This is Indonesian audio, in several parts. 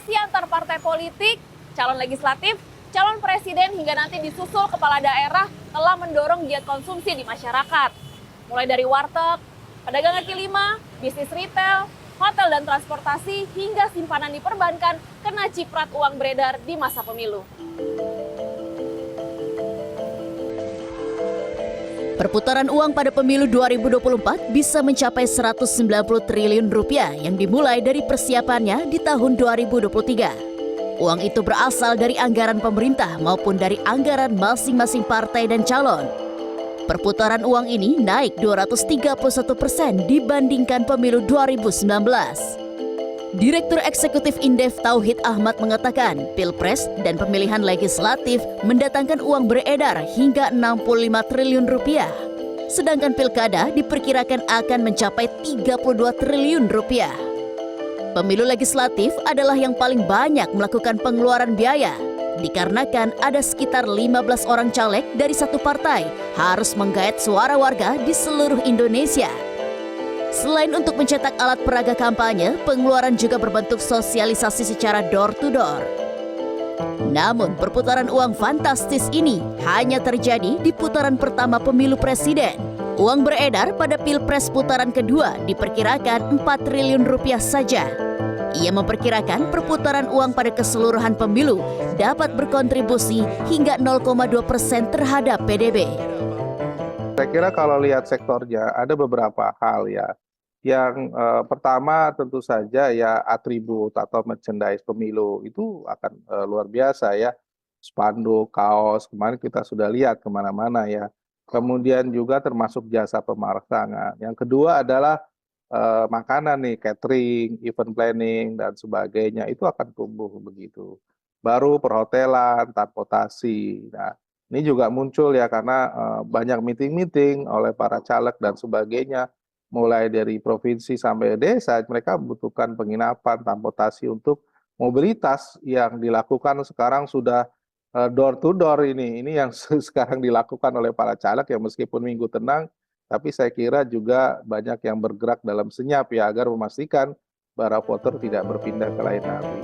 kontestasi antar partai politik, calon legislatif, calon presiden hingga nanti disusul kepala daerah telah mendorong giat konsumsi di masyarakat. Mulai dari warteg, pedagang kaki lima, bisnis retail, hotel dan transportasi, hingga simpanan di perbankan kena ciprat uang beredar di masa pemilu. Perputaran uang pada pemilu 2024 bisa mencapai 190 triliun rupiah yang dimulai dari persiapannya di tahun 2023. Uang itu berasal dari anggaran pemerintah maupun dari anggaran masing-masing partai dan calon. Perputaran uang ini naik 231% dibandingkan pemilu 2019. Direktur Eksekutif Indef Tauhid Ahmad mengatakan, Pilpres dan pemilihan legislatif mendatangkan uang beredar hingga 65 triliun rupiah. Sedangkan pilkada diperkirakan akan mencapai 32 triliun rupiah. Pemilu legislatif adalah yang paling banyak melakukan pengeluaran biaya, dikarenakan ada sekitar 15 orang caleg dari satu partai harus menggait suara warga di seluruh Indonesia. Selain untuk mencetak alat peraga kampanye, pengeluaran juga berbentuk sosialisasi secara door-to-door. Namun, perputaran uang fantastis ini hanya terjadi di putaran pertama pemilu presiden. Uang beredar pada Pilpres putaran kedua diperkirakan 4 triliun rupiah saja. Ia memperkirakan perputaran uang pada keseluruhan pemilu dapat berkontribusi hingga 0,2% terhadap PDB. Saya kira kalau lihat sektornya ada beberapa hal ya. Yang pertama tentu saja ya atribut atau merchandise pemilu itu akan luar biasa ya. Spanduk, kaos, kemarin kita sudah lihat kemana-mana ya. Kemudian juga termasuk jasa pemasangan. Yang kedua adalah makanan nih, catering, event planning, dan sebagainya. Itu akan tumbuh begitu. Baru perhotelan, transportasi. Nah, ini juga muncul ya karena banyak meeting-meeting oleh para caleg dan sebagainya. Mulai dari provinsi sampai desa, mereka membutuhkan penginapan, transportasi untuk mobilitas yang dilakukan sekarang sudah door to door ini. Ini yang sekarang dilakukan oleh para caleg yang meskipun minggu tenang, tapi saya kira juga banyak yang bergerak dalam senyap ya agar memastikan para voter tidak berpindah ke lain arti.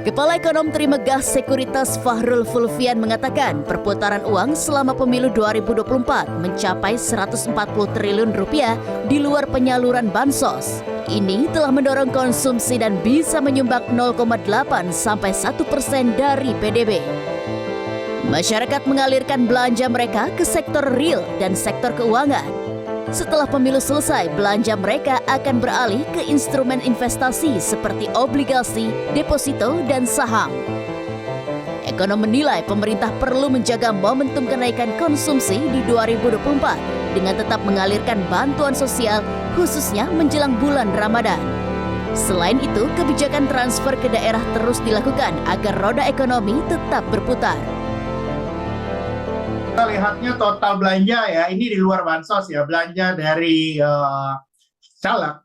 Kepala Ekonom Trimegah Sekuritas Fahrul Fulvian mengatakan perputaran uang selama pemilu 2024 mencapai 140 triliun rupiah di luar penyaluran bansos. Ini telah mendorong konsumsi dan bisa menyumbang 0,8 sampai 1% dari PDB. Masyarakat mengalirkan belanja mereka ke sektor real dan sektor keuangan. Setelah pemilu selesai, belanja mereka akan beralih ke instrumen investasi seperti obligasi, deposito, dan saham. Ekonom menilai pemerintah perlu menjaga momentum kenaikan konsumsi di 2024 dengan tetap mengalirkan bantuan sosial khususnya menjelang bulan Ramadan. Selain itu, kebijakan transfer ke daerah terus dilakukan agar roda ekonomi tetap berputar. Kita lihatnya total belanja ya, ini di luar bansos ya, belanja dari caleg.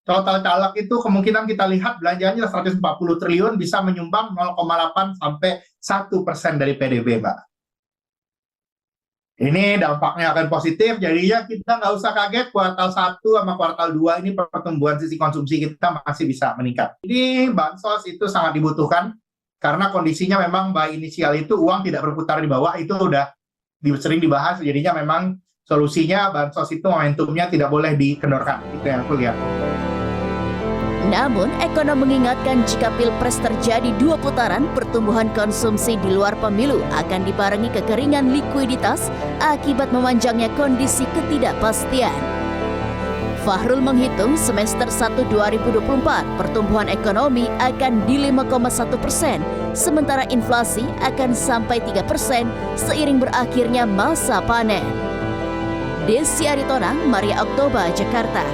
Total caleg itu kemungkinan kita lihat belanjanya 140 triliun bisa menyumbang 0,8 sampai 1% dari PDB, Mbak. Ini dampaknya akan positif, jadinya kita nggak usah kaget kuartal 1 sama kuartal 2 ini pertumbuhan sisi konsumsi kita masih bisa meningkat. Ini bansos itu sangat dibutuhkan karena kondisinya memang by inisial itu uang tidak berputar di bawah, itu udah sering dibahas, jadinya memang solusinya bansos itu momentumnya tidak boleh dikendorkan, itu yang aku lihat. Namun, ekonom mengingatkan jika Pilpres terjadi 2 putaran, pertumbuhan konsumsi di luar pemilu akan dibarengi kekeringan likuiditas akibat memanjangnya kondisi ketidakpastian. Fahrul menghitung semester 1 2024 pertumbuhan ekonomi akan di 5,1%, sementara inflasi akan sampai 3% seiring berakhirnya masa panen. Desi Aritonang, Maria Oktober, Jakarta.